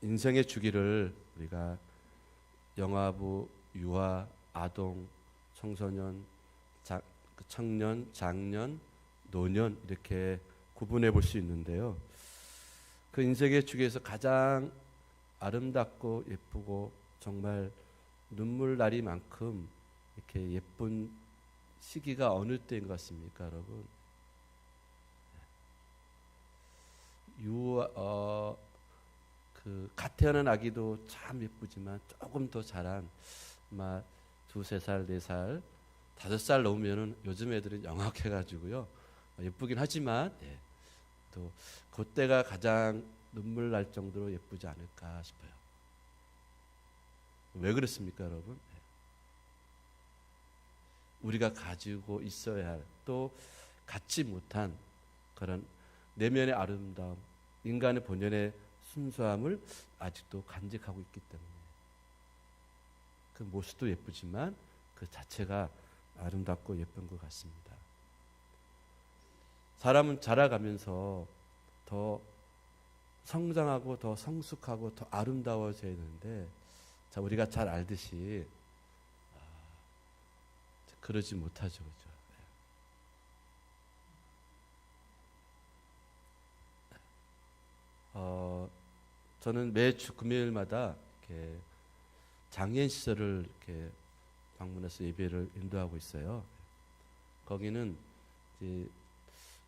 인생의 주기를 우리가 영아부, 유아, 아동, 청소년, 청년, 장년, 노년 이렇게 구분해 볼 수 있는데요. 그 인생의 주기에서 가장 아름답고 예쁘고 정말 눈물 나리만큼 이렇게 예쁜 시기가 어느 때인 것 같습니까, 여러분? 갓 태어난 아기도 참 예쁘지만 조금 더 자란 아마 2, 3살, 4살, 5살 넘으면은 요즘 애들은 영악해가지고요. 예쁘긴 하지만 또 그때가 가장 눈물 날 정도로 예쁘지 않을까 싶어요. 왜 그렇습니까, 여러분? 우리가 가지고 있어야 할 또 갖지 못한 그런 내면의 아름다움, 인간의 본연의 순수함을 아직도 간직하고 있기 때문에 그 모습도 예쁘지만 그 자체가 아름답고 예쁜 것 같습니다. 사람은 자라가면서 더 성장하고 더 성숙하고 더 아름다워져야 되는데 우리가 잘 알듯이 그러지 못하죠. 그렇죠? 저는 매주 금요일마다 이렇게 장애인 시설을 이렇게 방문해서 예배를 인도하고 있어요. 거기는 이제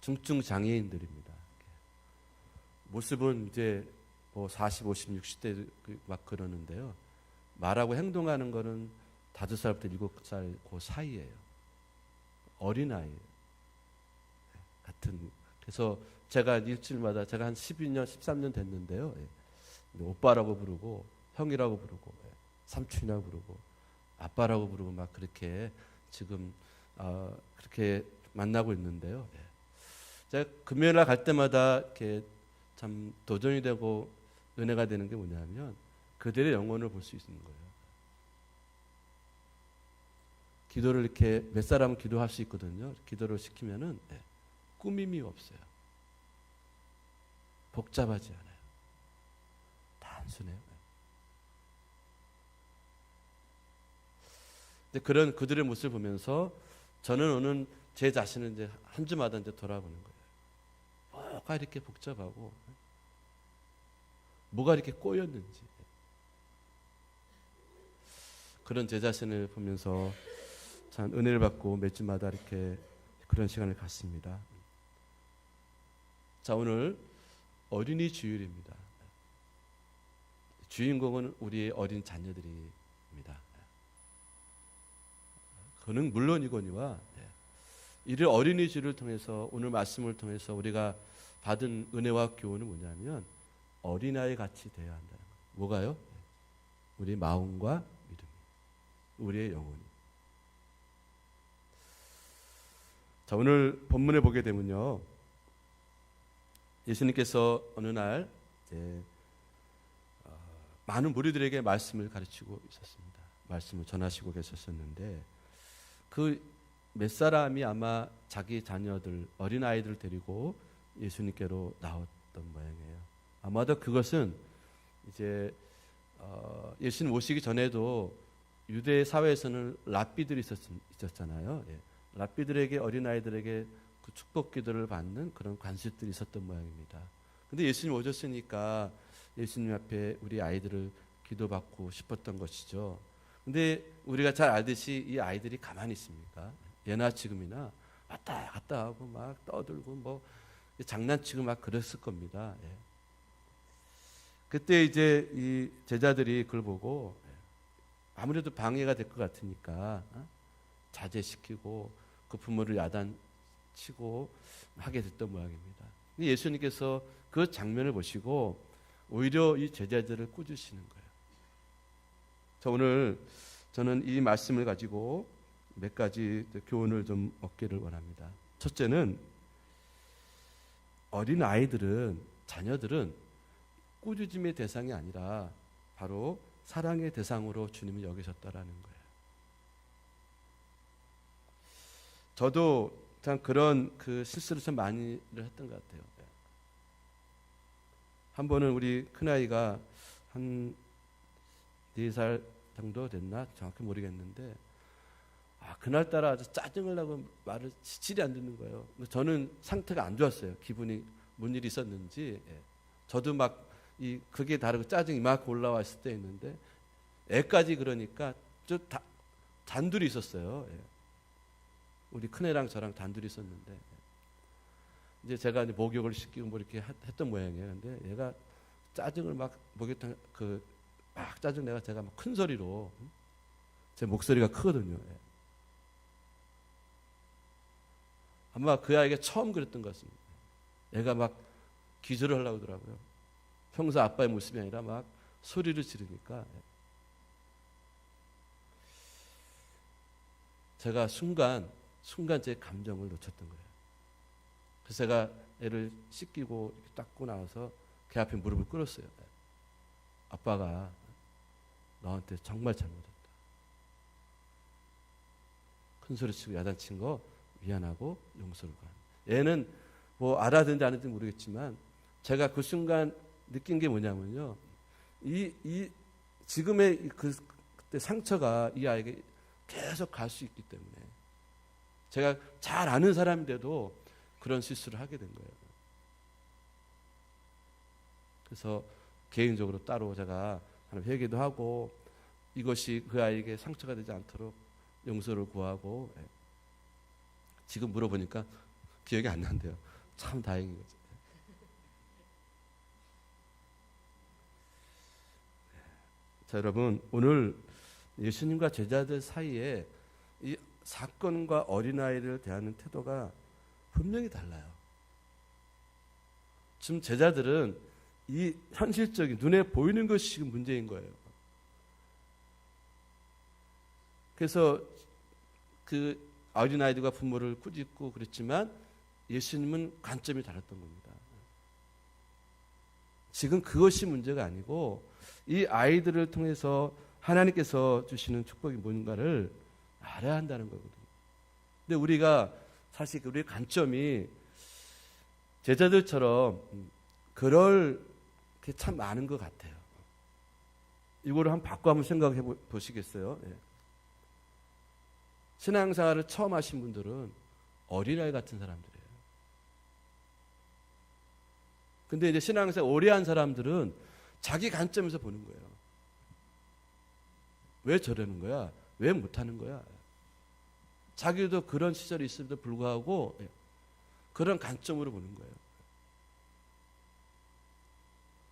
중증 장애인들입니다. 모습은 이제 뭐 40, 50, 60대 막 그러는데요. 말하고 행동하는 거는 5살부터 7살 그 사이예요. 어린아이예요. 같은. 그래서 제가 일주일마다 제가 한 12년, 13년 됐는데요. 오빠라고 부르고 형이라고 부르고 삼촌이라고 부르고 아빠라고 부르고 막 그렇게 지금 그렇게 만나고 있는데요. 제가 금요일날 갈 때마다 이렇게 참 도전이 되고 은혜가 되는 게 뭐냐면 그들의 영혼을 볼 수 있는 거예요. 기도를 이렇게 몇 사람은 기도할 수 있거든요. 기도를 시키면은 꾸밈이 없어요. 복잡하지 않아요. 단순해요. 근데 그런 그들의 모습을 보면서 저는 오늘 제 자신을 이제 한 주마다 이제 돌아보는 거예요. 뭐가 이렇게 복잡하고 뭐가 이렇게 꼬였는지 그런 제 자신을 보면서 참 은혜를 받고 몇 주마다 이렇게 그런 시간을 갖습니다. 자, 오늘 어린이 주일입니다. 주인공은 우리의 어린 자녀들입니다. 그는 물론이거니와 이를 어린이 주일을 통해서 오늘 말씀을 통해서 우리가 받은 은혜와 교훈은 뭐냐면 어린아이 같이 되어야 한다는 거예요. 뭐가요? 우리 마음과 믿음, 우리의 영혼이. 자, 오늘 본문에 보게 되면요, 예수님께서 어느 날 많은 무리들에게 말씀을 가르치고 있었습니다. 말씀을 전하시고 계셨었는데 그 몇 사람이 아마 자기 자녀들, 어린아이들을 데리고 예수님께로 나왔던 모양이에요. 아마도 그것은 이제 예수님 오시기 전에도 유대 사회에서는 랍비들이 있었잖아요. 랍비들에게, 어린아이들에게 그 축복 기도를 받는 그런 관습들이 있었던 모양입니다. 근데 예수님 오셨으니까 예수님 앞에 우리 아이들을 기도받고 싶었던 것이죠. 근데 우리가 잘 알듯이 이 아이들이 가만히 있습니까? 예나 지금이나 왔다 갔다 하고 막 떠들고 뭐 장난치고 막 그랬을 겁니다. 그때 이제 이 제자들이 그걸 보고 아무래도 방해가 될 것 같으니까 자제시키고 그 부모를 야단치고 하게 됐던 모양입니다. 예수님께서 그 장면을 보시고 오히려 이 제자들을 꾸짖으시는 거예요. 자, 오늘 저는 이 말씀을 가지고 몇 가지 교훈을 좀 얻기를 원합니다. 첫째는 어린 아이들은, 자녀들은 꾸짖음의 대상이 아니라 바로 사랑의 대상으로 주님이 여기셨다라는 거예요. 저도 참 그런 그 실수를 참 많이 했던 것 같아요. 한 번은 우리 큰아이가 한 4살 정도 됐나 정확히 모르겠는데 그날따라 아주 짜증을 나고 말을 지질이 안 듣는 거예요. 저는 상태가 안 좋았어요. 기분이 뭔 일이 있었는지. 저도 막 그게 다르고 짜증이 막 올라왔을 때 있는데 애까지 그러니까 저 단둘이 있었어요. 우리 큰애랑 저랑 단둘이 있었는데 이제 제가 이제 목욕을 시키고 뭐 이렇게 했던 모양이에요. 근데 얘가 짜증을 막 목욕탕 막 짜증 내가 제가 막 큰 소리로 제 목소리가 크거든요. 아마 그 아이가 처음 그랬던 것 같습니다. 애가 막 기절을 하려고 하더라고요. 평소 아빠의 모습이 아니라 막 소리를 지르니까 제가 순간 제 감정을 놓쳤던 거예요. 그래서 제가 애를 씻기고 닦고 나와서 걔 앞에 무릎을 꿇었어요. 아빠가 너한테 정말 잘못했다. 큰 소리 치고 야단친 거 미안하고 용서를 구하는. 얘는 뭐 알아듣는지 안 듣는지 모르겠지만 제가 그 순간 느낀 게 뭐냐면요. 이 지금의 그때 상처가 이 아이에게 계속 갈 수 있기 때문에 제가 잘 아는 사람인데도 그런 실수를 하게 된 거예요. 그래서 개인적으로 따로 제가 회개도 하고 이것이 그 아이에게 상처가 되지 않도록 용서를 구하고 지금 물어보니까 기억이 안 난대요. 참 다행인 거죠. 자, 여러분 오늘 예수님과 제자들 사이에 이 사건과 어린아이를 대하는 태도가 분명히 달라요. 지금 제자들은 이 현실적인 눈에 보이는 것이 지금 문제인 거예요. 그래서 그 어린아이들과 부모를 꾸짖고 그랬지만 예수님은 관점이 달랐던 겁니다. 지금 그것이 문제가 아니고 이 아이들을 통해서 하나님께서 주시는 축복이 뭔가를 알아야 한다는 거거든요. 근데 우리가 사실 우리의 관점이 제자들처럼 그럴 게 참 많은 것 같아요. 이거를 바꿔 한번 생각해 보시겠어요? 신앙생활을 처음 하신 분들은 어린아이 같은 사람들이에요. 근데 이제 신앙생활 오래 한 사람들은 자기 관점에서 보는 거예요. 왜 저러는 거야? 왜 못하는 거야? 자기도 그런 시절이 있음에도 불구하고 그런 관점으로 보는 거예요.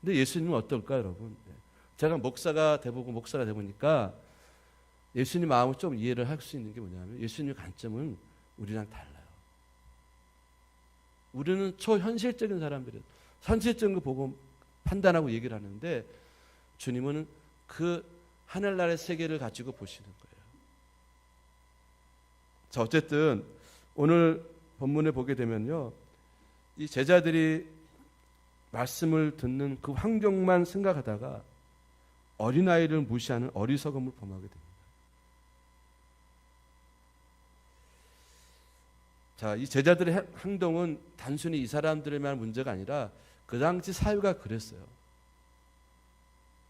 근데 예수님은 어떨까요, 여러분? 제가 목사가 돼보니까 예수님 마음을 좀 이해를 할 수 있는 게 뭐냐면 예수님의 관점은 우리랑 달라요. 우리는 초현실적인 사람들이에요. 현실적인 거 보고 판단하고 얘기를 하는데 주님은 그 하늘나라의 세계를 가지고 보시는 거예요. 자, 어쨌든 오늘 본문에 보게 되면요. 이 제자들이 말씀을 듣는 그 환경만 생각하다가 어린아이를 무시하는 어리석음을 범하게 됩니다. 자, 이 제자들의 행동은 단순히 이 사람들에만 문제가 아니라 그 당시 사회가 그랬어요.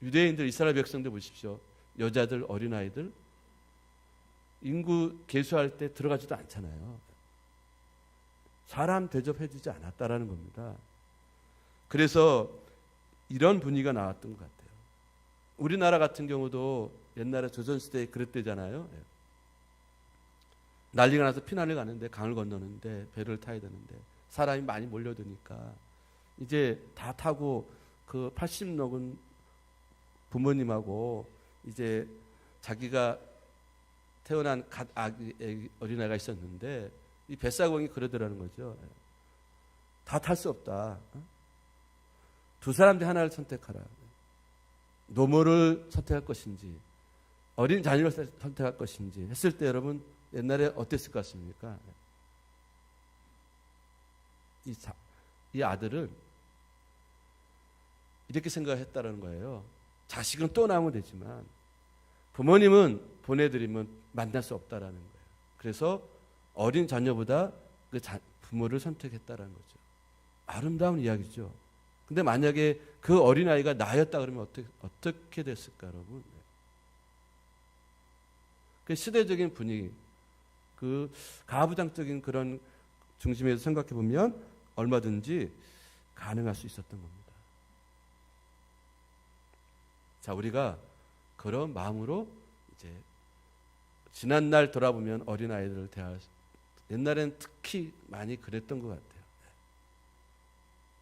유대인들, 이스라엘 백성들 보십시오. 여자들, 어린아이들 인구 계수할 때 들어가지도 않잖아요. 사람 대접해주지 않았다라는 겁니다. 그래서 이런 분위기가 나왔던 것 같아요. 우리나라 같은 경우도 옛날에 조선시대에 그랬대잖아요. 난리가 나서 피난을 가는데 강을 건너는데 배를 타야 되는데 사람이 많이 몰려드니까 이제 다 타고 그 80 넘은 부모님하고 이제 자기가 태어난 어린아이가 있었는데 이 뱃사공이 그러더라는 거죠. 다 탈 수 없다. 두 사람 중 하나를 선택하라. 노모를 선택할 것인지 어린 자녀를 선택할 것인지 했을 때 여러분 옛날에 어땠을 것 같습니까? 이 아들은 이렇게 생각했다는 거예요. 자식은 또 나오면 되지만 부모님은 보내드리면 만날 수 없다라는 거예요. 그래서 어린 자녀보다 그 부모를 선택했다라는 거죠. 아름다운 이야기죠. 근데 만약에 그 어린아이가 나였다 그러면 어떻게 됐을까, 여러분? 그 시대적인 분위기, 그 가부장적인 그런 중심에서 생각해 보면 얼마든지 가능할 수 있었던 겁니다. 자, 우리가 그런 마음으로 이제 지난날 돌아보면 어린아이들을 대할, 옛날에는 특히 많이 그랬던 것 같아요.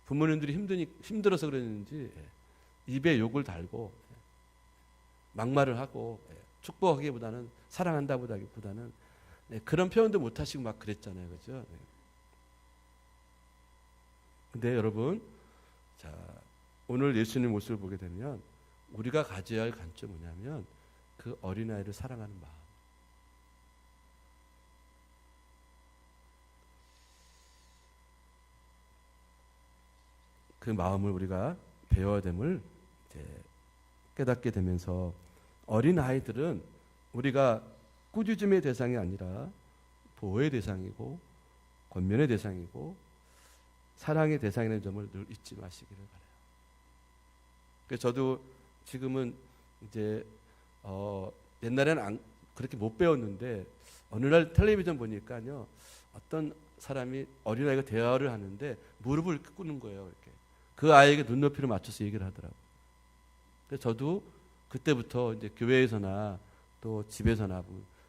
부모님들이 힘들어서 그랬는지 입에 욕을 달고 막말을 하고 축복하기보다는 사랑한다보다는 그런 표현도 못 하시고 막 그랬잖아요. 그죠? 근데 여러분, 자, 오늘 예수님 모습을 보게 되면 우리가 가져야 할 관점은 뭐냐면 그 어린아이를 사랑하는 마음. 그 마음을 우리가 배워야 됨을 이제 깨닫게 되면서 어린아이들은 우리가 꾸짖음의 대상이 아니라 보호의 대상이고 권면의 대상이고 사랑의 대상이라는 점을 늘 잊지 마시기를 바라요. 그래서 저도 지금은 이제 옛날에는 그렇게 못 배웠는데 어느 날 텔레비전 보니까요, 어떤 사람이 어린아이가 대화를 하는데 무릎을 이렇게 꿇는 거예요. 이렇게 그 아이에게 눈높이를 맞춰서 얘기를 하더라고요. 그래서 저도 그때부터 이제 교회에서나 또 집에서나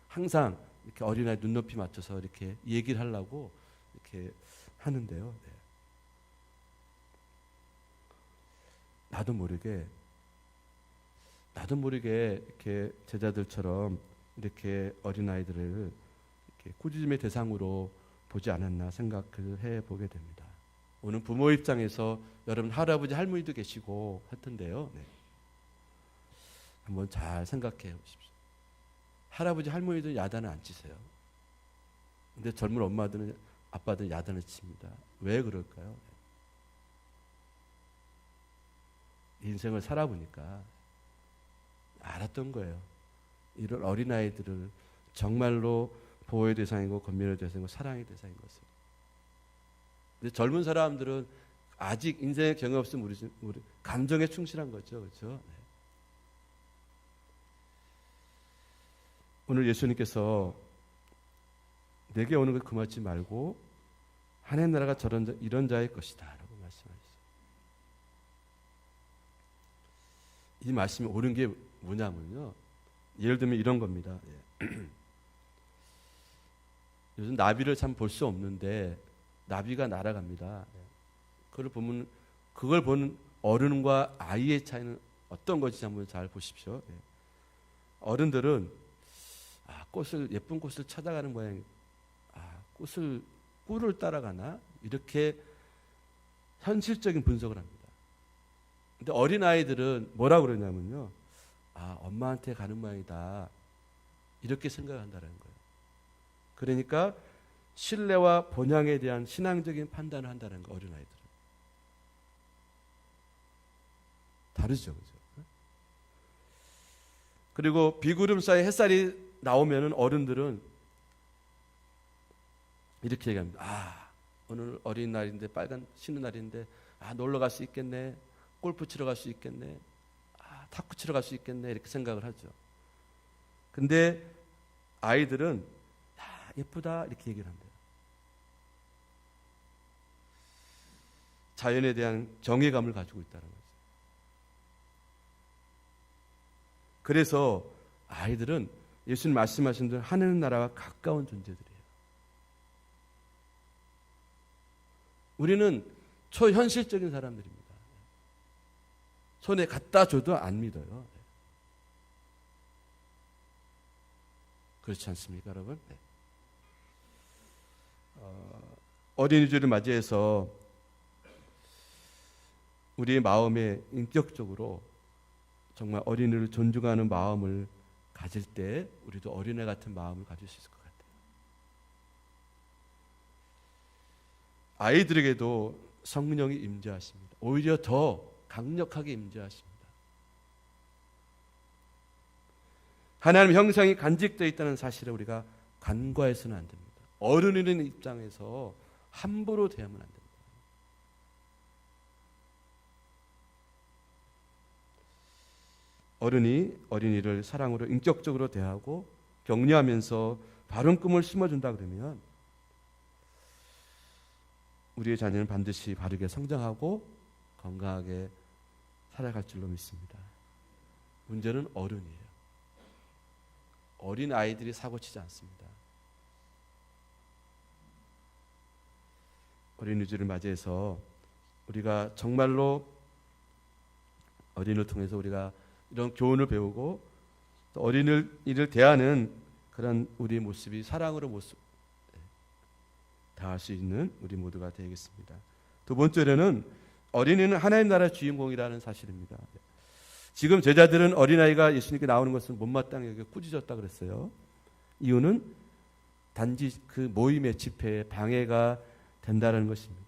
항상 이렇게 어린아이 눈높이 맞춰서 이렇게 얘기를 하려고 이렇게 하는데요. 네. 나도 모르게 이렇게 제자들처럼 이렇게 어린아이들을 이렇게 꾸짖음의 대상으로 보지 않았나 생각을 해보게 됩니다. 오늘 부모 입장에서 여러분 할아버지 할머니도 계시고 할 텐데요. 네. 한번 잘 생각해 보십시오. 할아버지 할머니도 야단을 안 치세요. 근데 젊은 엄마들은 아빠들은 야단을 칩니다. 왜 그럴까요? 인생을 살아보니까 알았던 거예요. 이런 어린아이들을 정말로 보호의 대상이고 권면의 대상이고 사랑의 대상인 것을. 근데 젊은 사람들은 아직 인생의 경험 없으면 우리 감정에 충실한 거죠. 그렇죠? 네. 오늘 예수님께서 내게 오는 걸 금하지 말고 하나님 나라가 이런 자의 것이다 라고 말씀하셨어요. 이 말씀이 옳은 게 뭐냐면요, 예를 들면 이런 겁니다. 요즘 나비를 참 볼 수 없는데 나비가 날아갑니다. 그걸 보는 어른과 아이의 차이는 어떤 것인지 한번 잘 보십시오. 어른들은 예쁜 꽃을 찾아가는 모양, 꿀을 따라가나? 이렇게 현실적인 분석을 합니다. 근데 어린아이들은 뭐라고 그러냐면요, 엄마한테 가는 모양이다, 이렇게 생각한다는 거예요. 그러니까 신뢰와 본향에 대한 신앙적인 판단을 한다는 거, 어린아이들은. 다르죠, 그죠? 그리고 비구름 사이 햇살이 나오면은 어른들은 이렇게 얘기합니다. 오늘 어린날인데, 빨간 쉬는 날인데, 놀러 갈 수 있겠네, 골프 치러 갈 수 있겠네, 탁구 치러 갈 수 있겠네, 이렇게 생각을 하죠. 근데 아이들은 예쁘다, 이렇게 얘기를 한대요. 자연에 대한 정의감을 가지고 있다는 거죠. 그래서 아이들은 예수님 말씀하신 대로 하늘 나라와 가까운 존재들이에요. 우리는 초현실적인 사람들입니다. 손에 갖다 줘도 안 믿어요. 그렇지 않습니까, 여러분? 네. 어린이주를 맞이해서 우리의 마음에 인격적으로 정말 어린이를 존중하는 마음을 가질 때 우리도 어린애 같은 마음을 가질 수 있을 것 같아요. 아이들에게도 성령이 임재하십니다. 오히려 더 강력하게 임재하십니다. 하나님 형상이 간직되어 있다는 사실을 우리가 간과해서는 안 됩니다. 어른이라는 입장에서 함부로 대하면 안 됩니다. 어른이 어린이를 사랑으로 인격적으로 대하고 격려하면서 바른 꿈을 심어준다 그러면 우리의 자녀는 반드시 바르게 성장하고 건강하게 살아갈 줄로 믿습니다. 문제는 어른이에요. 어린 아이들이 사고치지 않습니다. 어린이주를 맞이해서 우리가 정말로 어린이를 통해서 우리가 이런 교훈을 배우고 또 어린이를 대하는 그런 우리 모습이 사랑으로 다할 수 있는 우리 모두가 되겠습니다. 두 번째로는 어린이는 하나님 나라의 주인공이라는 사실입니다. 지금 제자들은 어린아이가 예수님께 나오는 것을 못마땅히 여겨 꾸짖었다 그랬어요. 이유는 단지 그 모임의 집회에 방해가 된다는 것입니다.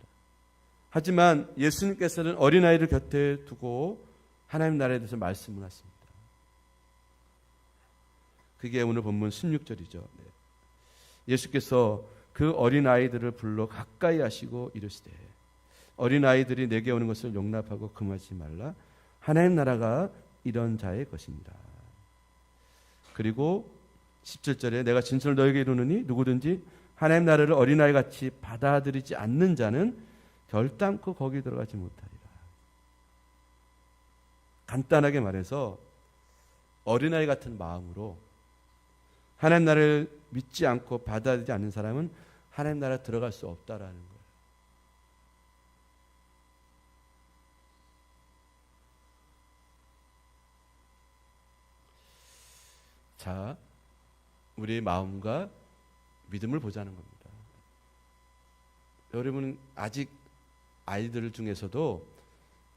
하지만 예수님께서는 어린아이를 곁에 두고 하나님 나라에 대해서 말씀을 하십니다. 그게 오늘 본문 16절이죠. 예수께서 그 어린아이들을 불러 가까이 하시고 이르시되 어린아이들이 내게 오는 것을 용납하고 금하지 말라. 하나님 나라가 이런 자의 것입니다. 그리고 17절에 내가 진실을 너에게 이루느니 누구든지 하나님 나라를 어린아이같이 받아들이지 않는 자는 결단코 거기 들어가지 못하리라. 간단하게 말해서 어린아이 같은 마음으로 하나님 나라를 믿지 않고 받아들이지 않는 사람은 하나님 나라에 들어갈 수 없다라는 거예요. 자, 우리의 마음과 믿음을 보자는 겁니다. 여러분 아직 아이들 중에서도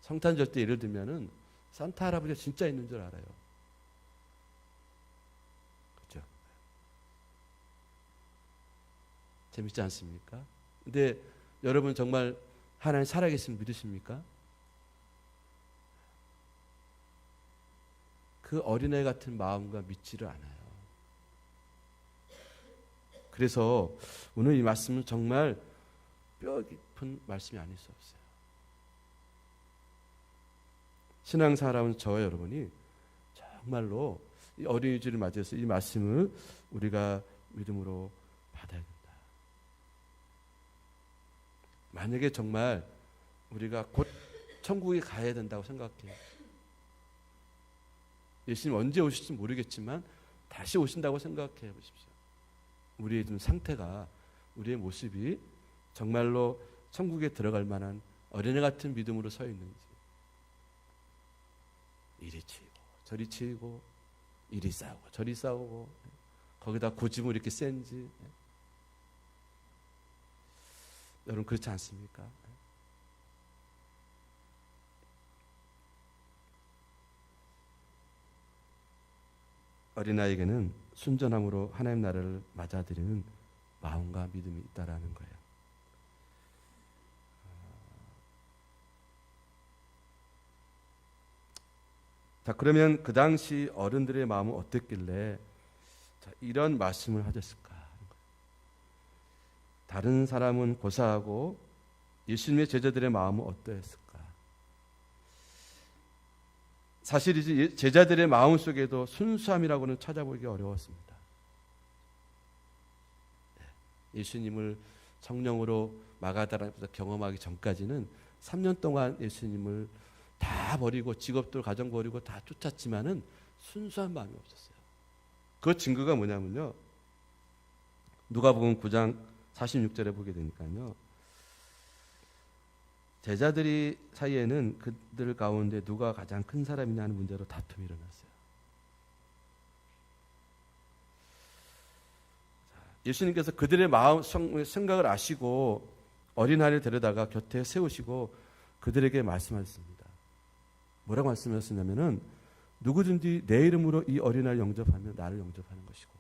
성탄절 때 예를 들면은 산타 할아버지가 진짜 있는 줄 알아요. 그렇죠? 재밌지 않습니까? 근데 여러분 정말 하나님 살아계신 믿으십니까? 그 어린애 같은 마음과 믿지를 않아요. 그래서 오늘 이 말씀은 정말 뼈 깊은 말씀이 아닐 수 없어요. 신앙사람은 저와 여러분이 정말로 이 어린이주를 맞이해서 이 말씀을 우리가 믿음으로 받아야 된다. 만약에 정말 우리가 곧 천국에 가야 된다고 생각해요. 예수님 언제 오실지 모르겠지만 다시 오신다고 생각해 보십시오. 우리의 좀 상태가, 우리의 모습이 정말로 천국에 들어갈 만한 어린애 같은 믿음으로 서 있는지. 이리 치이고 저리 치이고 이리 싸우고 저리 싸우고 거기다 고집은 이렇게 센지. 여러분 그렇지 않습니까? 어린아이에게는 순전함으로 하나님 나라를 맞아들이는 마음과 믿음이 있다라는 거예요. 자, 그러면 그 당시 어른들의 마음은 어땠길래 이런 말씀을 하셨을까? 다른 사람은 고사하고 예수님의 제자들의 마음은 어떠했을까? 사실이지 제자들의 마음 속에도 순수함이라고는 찾아보기 어려웠습니다. 예수님을 성령으로 마가다라에서 경험하기 전까지는 3년 동안 예수님을 다 버리고 직업들 가정 버리고 다 쫓았지만은 순수한 마음이 없었어요. 그 증거가 뭐냐면요. 누가복음 9장 46절에 보게 되니까요. 제자들이 사이에는 그들 가운데 누가 가장 큰 사람이냐는 문제로 다툼이 일어났어요. 예수님께서 그들의 마음 생각을 아시고 어린아이를 데려다가 곁에 세우시고 그들에게 말씀하셨습니다. 뭐라고 말씀하셨냐면은 누구든지 내 이름으로 이 어린아이를 영접하면 나를 영접하는 것이고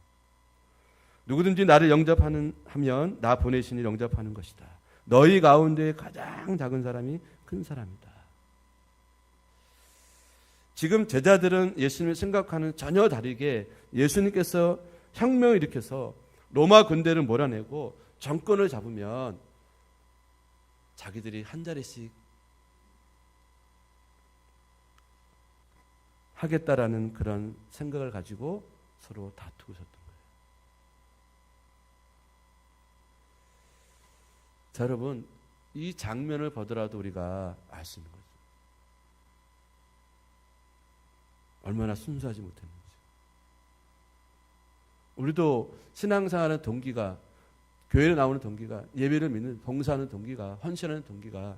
누구든지 나를 영접하면 나 보내신 이 영접하는 것이다. 너희 가운데 가장 작은 사람이 큰 사람이다. 지금 제자들은 예수님을 생각하는 전혀 다르게 예수님께서 혁명을 일으켜서 로마 군대를 몰아내고 정권을 잡으면 자기들이 한 자리씩 하겠다라는 그런 생각을 가지고 서로 다투고 있었던 거예요. 자, 여러분, 이 장면을 보더라도 우리가 알 수 있는 거죠. 얼마나 순수하지 못했는지. 우리도 신앙생활하는 동기가, 교회에 나오는 동기가, 예배를 믿는, 봉사하는 동기가, 헌신하는 동기가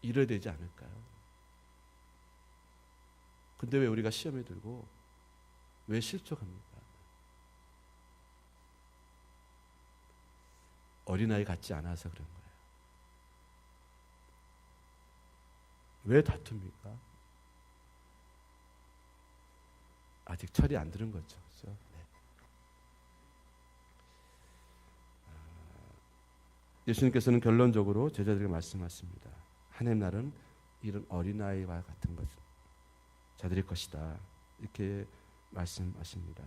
이래야 되지 않을까요? 근데 왜 우리가 시험에 들고 왜 실족합니까? 어린아이 같지 않아서 그런 거예요. 왜 다툽니까? 아직 철이 안 들은 거죠. 그렇죠? 네. 예수님께서는 결론적으로 제자들에게 말씀하십니다. 하나님 나라는 이런 어린아이와 같은 것, 자들의 것이다. 이렇게 말씀하십니다.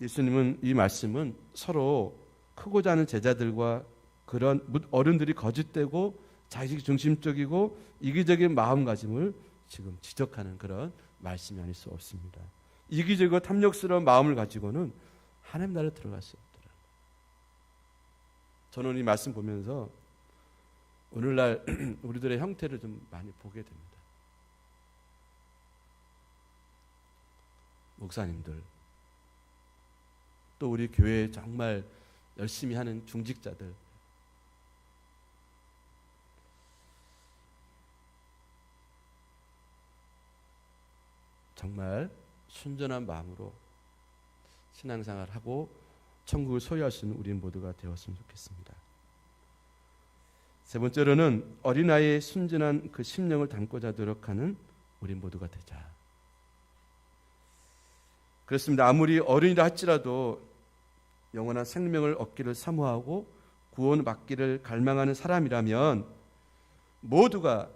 예수님은 이 말씀은 서로 크고자 하는 제자들과 그런 어른들이 거짓되고 자기 중심적이고 이기적인 마음가짐을 지금 지적하는 그런 말씀이 아닐 수 없습니다. 이기적이고 탐욕스러운 마음을 가지고는 하나님 나라에 들어갈 수 없더라. 저는 이 말씀 보면서 오늘날 우리들의 형태를 좀 많이 보게 됩니다. 목사님들, 또 우리 교회에 정말 열심히 하는 중직자들, 정말 순전한 마음으로 신앙생활을 하고 천국을 소유할 수 있는 우리 모두가 되었으면 좋겠습니다. 세 번째로는 어린아이의 순전한 그 심령을 담고자 노력하는 우리 모두가 되자. 그렇습니다. 아무리 어른이라 할지라도 영원한 생명을 얻기를 사모하고 구원받기를 갈망하는 사람이라면 모두가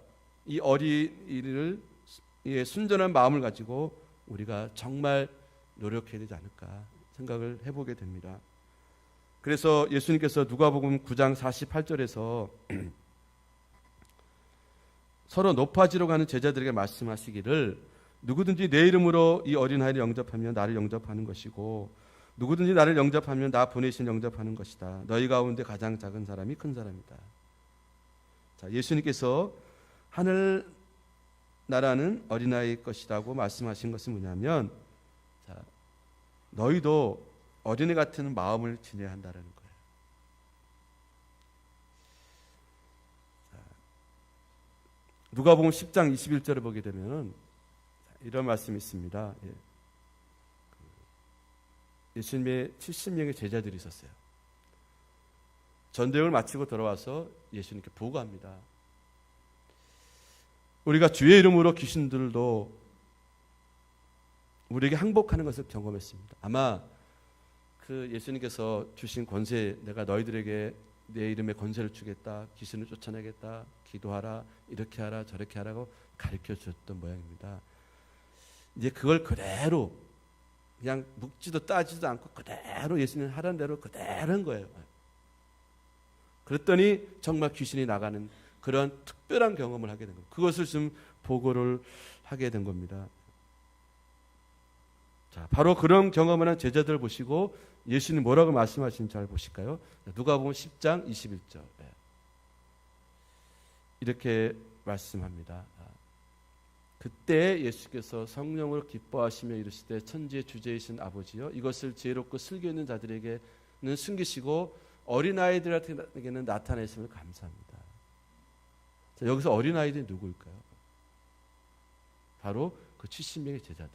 이 어린이를 순전한 마음을 가지고 우리가 정말 노력해야 되지 않을까 생각을 해보게 됩니다. 그래서 예수님께서 누가복음 9장 48절에서 서로 높아지러 가는 제자들에게 말씀하시기를 누구든지 내 이름으로 이 어린아이를 영접하면 나를 영접하는 것이고 누구든지 나를 영접하면 나 보내신 영접하는 것이다. 너희 가운데 가장 작은 사람이 큰 사람이다. 자, 예수님께서 하늘 나라는 어린아이의 것이라고 말씀하신 것은 뭐냐면, 자, 너희도 어린애 같은 마음을 지녀야 한다는 거예요. 자, 누가복음 10장 21절을 보게 되면 이런 말씀이 있습니다. 예수님의 70명의 제자들이 있었어요. 전도여행을 마치고 돌아와서 예수님께 보고합니다. 우리가 주의 이름으로 귀신들도 우리에게 항복하는 것을 경험했습니다. 아마 그 예수님께서 주신 권세, 내가 너희들에게 내 이름의 권세를 주겠다, 귀신을 쫓아내겠다, 기도하라, 이렇게 하라, 저렇게 하라고 가르쳐 주셨던 모양입니다. 이제 그걸 그대로 그냥 묵지도 따지도 않고 그대로 예수님 하라는 대로 그대로 한 거예요. 그랬더니 정말 귀신이 나가는 그런 특별한 경험을 하게 된 겁니다. 그것을 좀 보고를 하게 된 겁니다. 자, 바로 그런 경험을 한 제자들 보시고 예수님 뭐라고 말씀하시는지 잘 보실까요? 누가복음 10장 21절. 이렇게 말씀합니다. 그때 예수께서 성령으로 기뻐하시며 이르시되 천지의 주제이신 아버지여 이것을 지혜롭고 슬기 있는 자들에게는 숨기시고 어린아이들에게는 나타내심을 감사합니다. 자, 여기서 어린아이들이 누구일까요? 바로 그 70명의 제자들.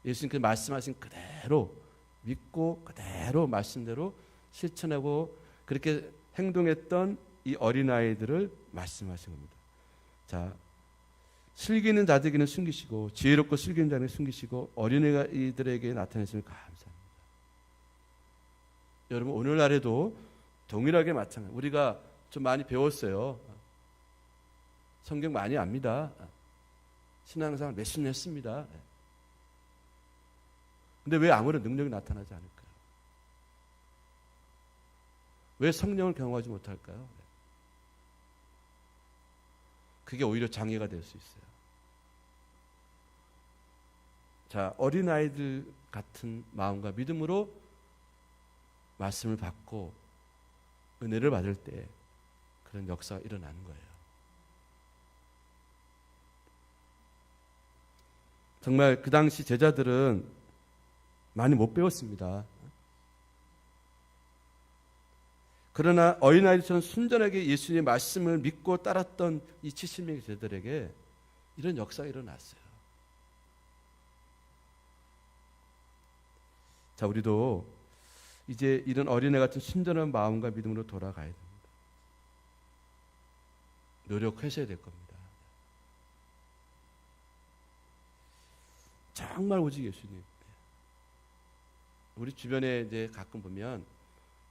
예수님께서 말씀하신 그대로 믿고 그대로 말씀대로 실천하고 그렇게 행동했던 이 어린아이들을 말씀하신 겁니다. 자, 슬기 있는 자들에게는 숨기시고 지혜롭고 슬기 있는 자들에게는 숨기시고 어린아이들에게 나타내시면 감사합니다. 여러분 오늘날에도 동일하게 마찬가지. 우리가 좀 많이 배웠어요. 성경 많이 압니다. 신앙생활 몇십 년 했습니다. 근데 왜 아무런 능력이 나타나지 않을까요? 왜 성령을 경험하지 못할까요? 그게 오히려 장애가 될 수 있어요. 자, 어린아이들 같은 마음과 믿음으로 말씀을 받고 은혜를 받을 때 그런 역사가 일어나는 거예요. 정말 그 당시 제자들은 많이 못 배웠습니다. 그러나 어린아이들처럼 순전하게 예수님의 말씀을 믿고 따랐던 이 70명의 제자들에게 이런 역사가 일어났어요. 자, 우리도 이제 이런 어린애 같은 순전한 마음과 믿음으로 돌아가야 됩니다. 노력하셔야 될 겁니다. 정말 오직 예수님. 우리 주변에 이제 가끔 보면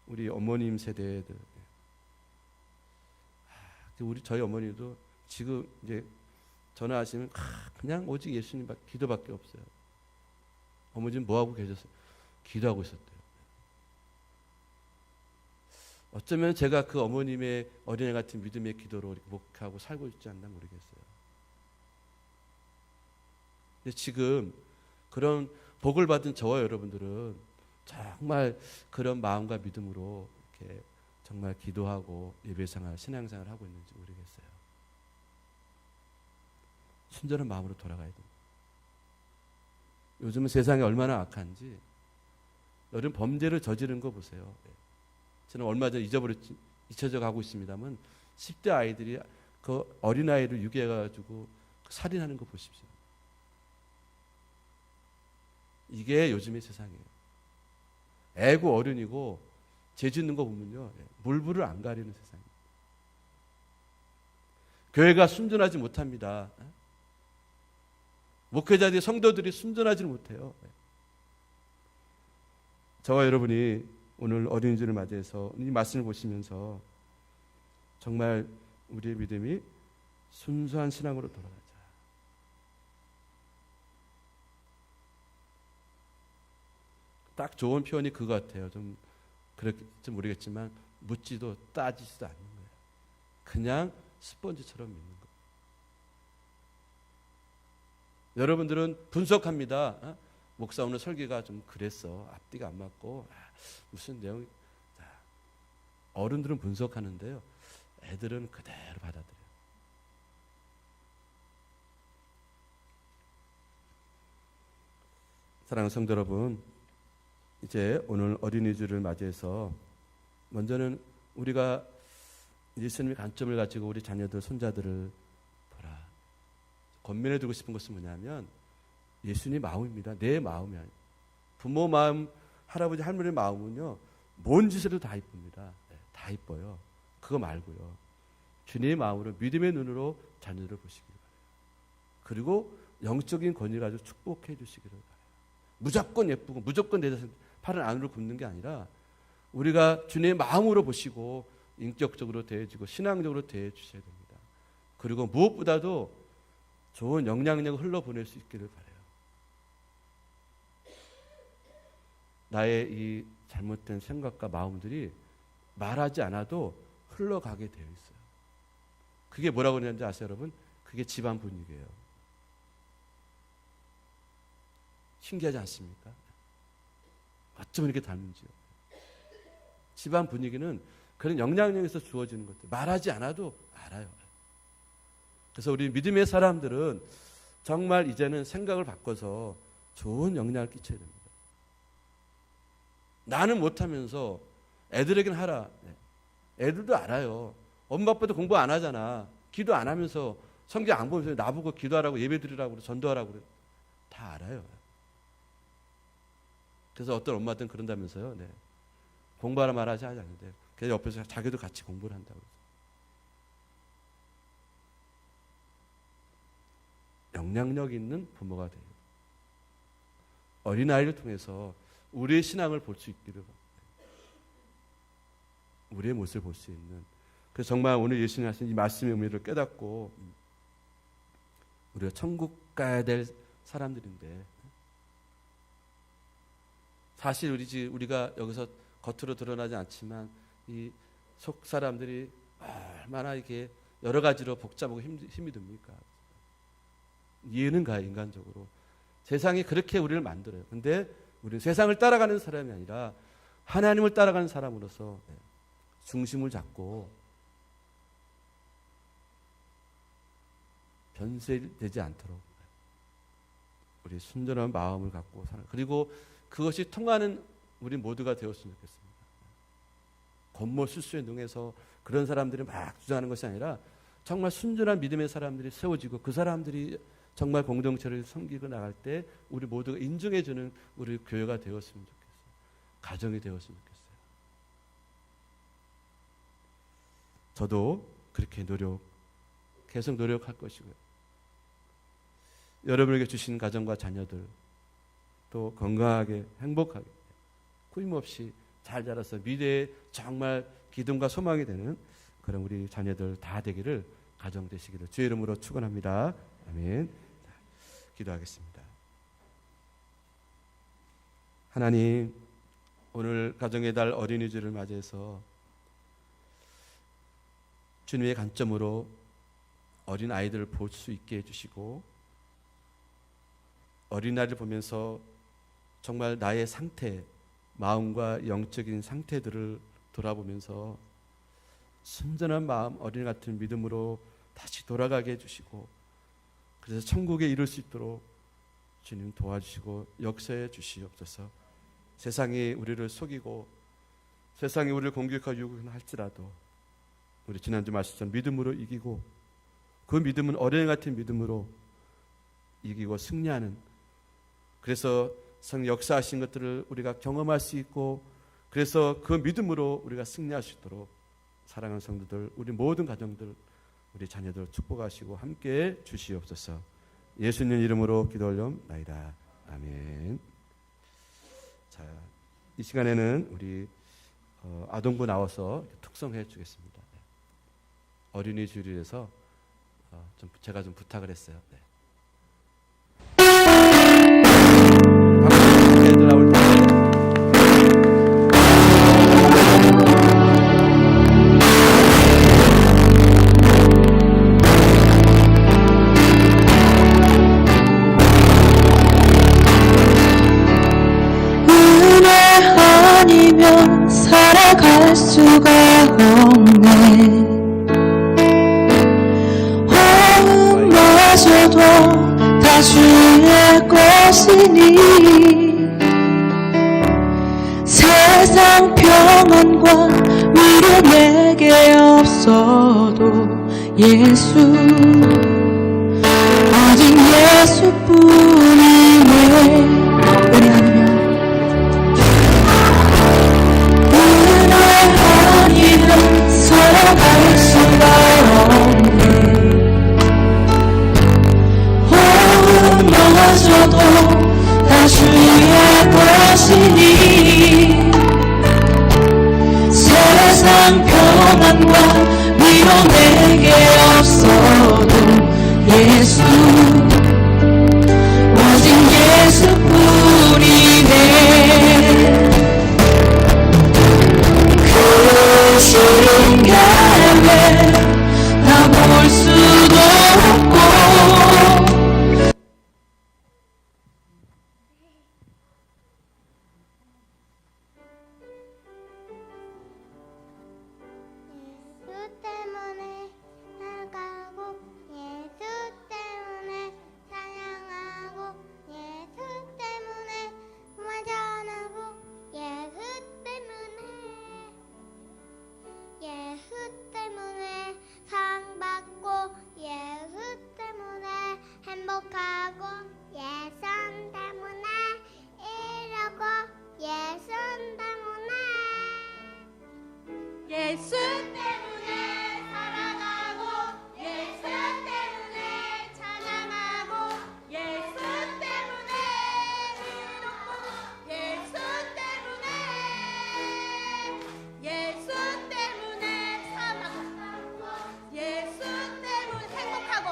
우리 어머님 세대들, 저희 어머니도 지금 이제 전화하시면 그냥 오직 예수님 기도밖에 없어요. 어머니는 뭐 하고 계셨어요? 기도하고 있었대요. 어쩌면 제가 그 어머님의 어린애 같은 믿음의 기도로 목하고 살고 있지 않나 모르겠어요. 근데 지금 그런 복을 받은 저와 여러분들은 정말 그런 마음과 믿음으로 이렇게 정말 기도하고 예배생활, 신앙생활 하고 있는지 모르겠어요. 순전한 마음으로 돌아가야 됩니다. 요즘은 세상이 얼마나 악한지 여러분 범죄를 저지른 거 보세요. 저는 얼마 전에 잊혀져 가고 있습니다만 10대 아이들이 그 어린아이를 유괴해가지고 살인하는 거 보십시오. 이게 요즘의 세상이에요. 애고 어른이고 죄 짓는 거 보면요, 물불을 안 가리는 세상입니다. 교회가 순전하지 못합니다. 목회자들이, 성도들이 순전하지 못해요. 저와 여러분이 오늘 어린이주를 맞이해서 이 말씀을 보시면서 정말 우리의 믿음이 순수한 신앙으로 돌아가자. 딱 좋은 표현이 그거 같아요. 좀 그럴지 모르겠지만 묻지도 따지지도 않는 거예요. 그냥 스펀지처럼 믿는 거예요. 여러분들은 분석합니다. 목사 오늘 설교가 좀 그랬어. 앞뒤가 안 맞고 무슨 내용. 어른들은 분석하는데요. 애들은 그대로 받아들여요. 사랑하는 성도 여러분, 이제 오늘 어린이주를 맞이해서 먼저는 우리가 예수님의 관점을 가지고 우리 자녀들, 손자들을 보라. 권면해 두고 싶은 것은 뭐냐면 예수님 마음입니다. 내 마음이 아니에요. 부모 마음, 할아버지, 할머니 마음은요, 뭔 짓을 해도 다 이쁩니다. 다 이뻐요. 그거 말고요. 주님의 마음으로 믿음의 눈으로 자녀들을 보시기를 바라요. 그리고 영적인 권위를 가지고 축복해 주시기를 바라요. 무조건 예쁘고 무조건 내 자신 팔을 안으로 굽는 게 아니라 우리가 주님의 마음으로 보시고 인격적으로 대해주고 신앙적으로 대해주셔야 됩니다. 그리고 무엇보다도 좋은 영향력을 흘러보낼 수 있기를 바라요. 나의 이 잘못된 생각과 마음들이 말하지 않아도 흘러가게 되어 있어요. 그게 뭐라고 그러는지 아세요, 여러분? 그게 집안 분위기예요. 신기하지 않습니까? 어쩌면 이렇게 닮은지요. 집안 분위기는 그런 영향력에서 주어지는 것들. 말하지 않아도 알아요. 그래서 우리 믿음의 사람들은 정말 이제는 생각을 바꿔서 좋은 영향을 끼쳐야 됩니다. 나는 못하면서 애들에게는 하라. 애들도 알아요. 엄마 아빠도 공부 안 하잖아. 기도 안 하면서 성경 안 보면서 나보고 기도하라고 예배드리라고 그래, 전도하라고 그래. 다 알아요. 그래서 어떤 엄마들은 그런다면서요. 네. 공부하라 말하지 않는데 그래서 옆에서 자기도 같이 공부를 한다고. 영향력 있는 부모가 돼요. 어린아이를 통해서 우리의 신앙을 볼 수 있기를 바랍니다. 우리의 모습을 볼 수 있는. 그래서 정말 오늘 예수님 하신 이 말씀의 의미를 깨닫고 우리가 천국 가야 될 사람들인데 사실 우리가 여기서 겉으로 드러나지 않지만 이 속 사람들이 얼마나 이게 여러 가지로 복잡하고 힘이 듭니까? 이해는 가요, 인간적으로. 세상이 그렇게 우리를 만들어요. 근데 우리는 세상을 따라가는 사람이 아니라 하나님을 따라가는 사람으로서 중심을 잡고 변질되지 않도록 우리 순전한 마음을 갖고 사는, 그리고 그것이 통하는 우리 모두가 되었으면 좋겠습니다. 겉모 술수에 능해서 그런 사람들이 막 주장하는 것이 아니라 정말 순전한 믿음의 사람들이 세워지고 그 사람들이 정말 공동체를 섬기고 나갈 때 우리 모두가 인정해주는 우리 교회가 되었으면 좋겠어요. 가정이 되었으면 좋겠어요. 저도 그렇게 계속 노력할 것이고요. 여러분에게 주신 가정과 자녀들 또 건강하게 행복하게 끊임없이 잘 자라서 미래에 정말 기쁨과 소망이 되는 그런 우리 자녀들 다 되기를, 가정 되시기를 주의 이름으로 축원합니다. 아멘. 기도하겠습니다. 하나님, 오늘 가정의 달 어린이주를 맞이해서 주님의 관점으로 어린 아이들을 볼 수 있게 해주시고, 어린아이를 보면서 정말 나의 상태, 마음과 영적인 상태들을 돌아보면서 순전한 마음, 어린이 같은 믿음으로 다시 돌아가게 해주시고, 그래서 천국에 이룰 수 있도록 주님 도와주시고 역사해 주시옵소서. 세상이 우리를 속이고 세상이 우리를 공격하고 유혹할지라도 우리 지난주 말씀처럼 믿음으로 이기고, 그 믿음은 어린이 같은 믿음으로 이기고 승리하는, 그래서 성 역사하신 것들을 우리가 경험할 수 있고, 그래서 그 믿음으로 우리가 승리할 수 있도록 사랑하는 성도들, 우리 모든 가정들, 우리 자녀들 축복하시고 함께 주시옵소서. 예수님 이름으로 기도 올려옵나이다. 아멘. 자, 이 시간에는 우리 아동부 나와서 특성해 주겠습니다. 어린이 주일에서 제가 좀 부탁을 했어요. 네. 애들 나올 때 살아갈 수가 없네. 호흡마저도 다 주의 것이니 세상 평안과 위로 내게 없어도 예수, 오직 예수뿐이네. 살아갈 수가 없네. 호흡마저도 다 주의 것이니 세상 평안과 위로 내게 없어도 예수, 오직 예수뿐이네. 순간에 다 볼 수도 없고 예수 때문에 나가고 예수 때문에 사랑하고 예수 때문에 완전하고 예수 때문에 사랑받고 예수 때문에 행복하고 예수 때문에 이러고 예수 때문에 예수 때문에 살아가고 예수 때문에 찬양하고 예수 때문에 이루고 예수 때문에 예수 때문에 사랑하고 예수 때문에 행복하고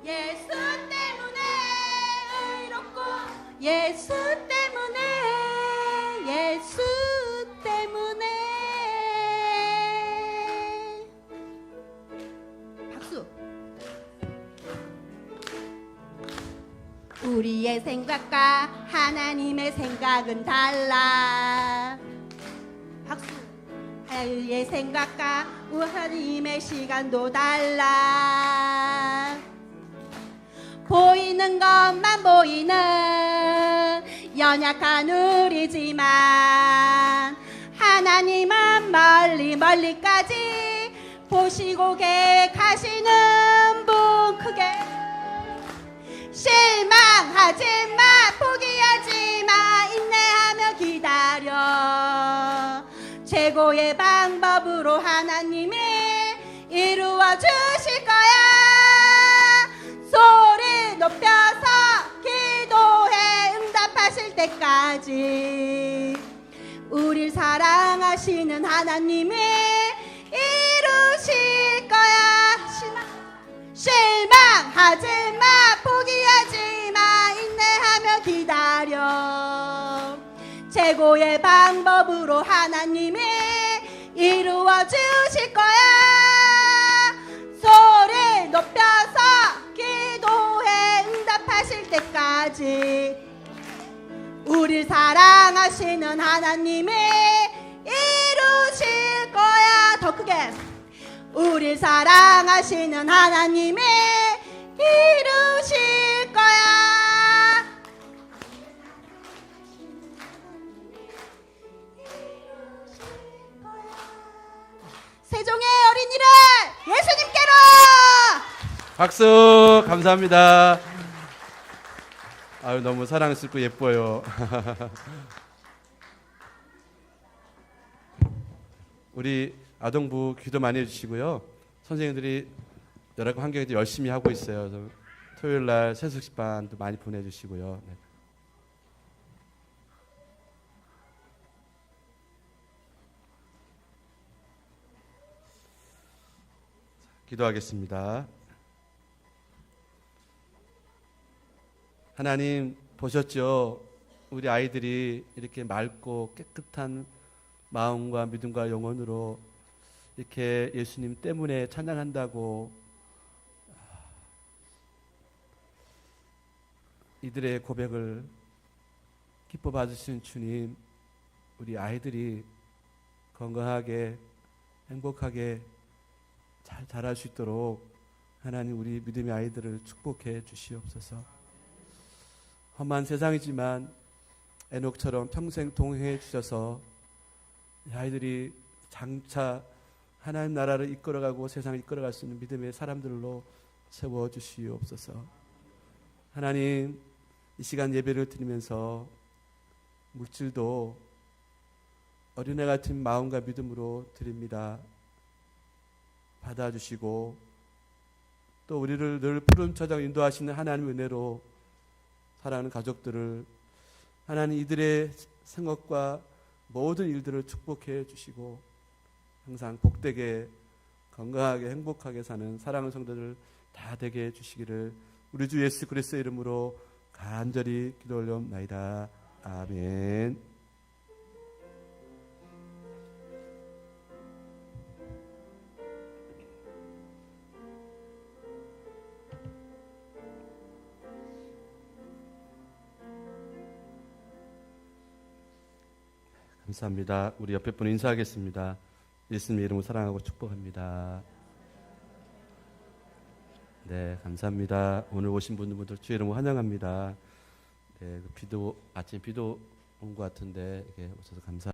예수 때문에 의롭고 예수 때문에 예수 때문에 박수. 우리의 생각과 하나님의 생각은 달라. 박수. 우리의 생각과 하나님의 시간도 달라. 보이는 것만 보이는 연약한 우리지만 하나님은 멀리 멀리까지 보시고 계획하시는 분. 크게 실망하지 마, 포기하지 마, 인내하며 기다려. 최고의 방법으로 하나님이 이루어 주실 거야. 소리 높여서 기도해, 응답하실 때까지 우릴 사랑하시는 하나님이 이루실 거야. 실망하지 마, 포기하지 마, 인내하며 기다려. 최고의 방법으로 하나님이 이루어 주실 거야. 소리 높여서 기도해, 응답하실 때까지 우릴 사랑하시는 하나님이 이루실 거야. 더 크게. 우릴 사랑하시는 하나님이 이루실 거야. 세종의 어린이를 예수님께로. 박수. 감사합니다. 아유, 너무 사랑스럽고 예뻐요. 우리 아동부 기도 많이 해주시고요. 선생님들이 여러 환경에서 열심히 하고 있어요. 그래서 토요일 날 세숙식반도 많이 보내주시고요. 네. 기도하겠습니다. 하나님 보셨죠? 우리 아이들이 이렇게 맑고 깨끗한 마음과 믿음과 영혼으로 이렇게 예수님 때문에 찬양한다고 이들의 고백을 기뻐 받으시는 주님, 우리 아이들이 건강하게 행복하게 잘 자랄 수 있도록 하나님 우리 믿음의 아이들을 축복해 주시옵소서. 험한 세상이지만 에녹처럼 평생 동행해 주셔서 아이들이 장차 하나님 나라를 이끌어가고 세상을 이끌어갈 수 있는 믿음의 사람들로 세워주시옵소서. 하나님, 이 시간 예배를 드리면서 물질도 어린애 같은 마음과 믿음으로 드립니다. 받아주시고 또 우리를 늘 푸른 저장 인도하시는 하나님 은혜로 사랑하는 가족들을 하나님 이들의 생각과 모든 일들을 축복해 주시고 항상 복되게 건강하게 행복하게 사는 사랑하는 성도들 다 되게 해주시기를 우리 주 예수 그리스도의 이름으로 간절히 기도 올려옵나이다. 아멘. 감사합니다. 우리 옆에 분 인사하겠습니다. 예수님 이름으로 사랑하고 축복합니다. 네, 감사합니다. 오늘 오신 분들 주의 이름으로 환영합니다. 네, 아침 비도 온 것 같은데 이렇게 오셔서 감사합니다.